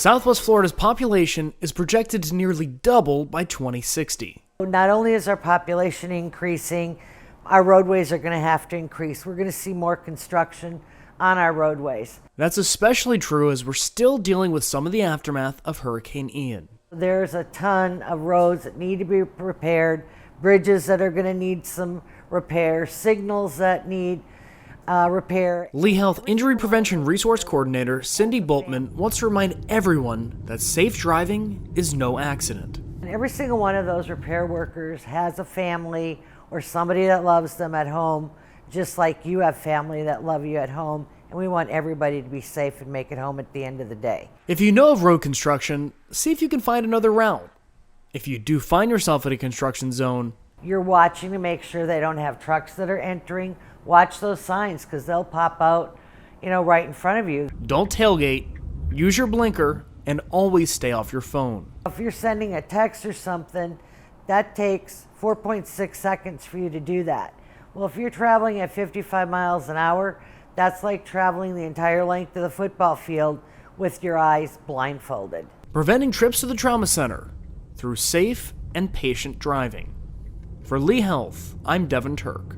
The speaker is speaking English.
Southwest Florida's population is projected to nearly double by 2060. Not only is our population increasing, our roadways are going to have to increase. We're going to see more construction on our roadways. That's especially true as we're still dealing with some of the aftermath of Hurricane Ian. There's a ton of roads that need to be repaired, bridges that are going to need some repair, signals that need repair. Lee Health Injury Prevention Resource Coordinator Syndi Bultman wants to remind everyone that safe driving is no accident. And every single one of those repair workers has a family or somebody that loves them at home, just like you have family that love you at home, and we want everybody to be safe and make it home at the end of the day. If you know of road construction, see if you can find another route. If you do find yourself in a construction zone, you're watching to make sure they don't have trucks that are entering. Watch those signs because they'll pop out, right in front of you. Don't tailgate, use your blinker, and always stay off your phone. If you're sending a text or something, that takes 4.6 seconds for you to do that. Well, if you're traveling at 55 miles an hour, that's like traveling the entire length of the football field with your eyes blindfolded. Preventing trips to the trauma center through safe and patient driving. For Lee Health, I'm Devin Turk.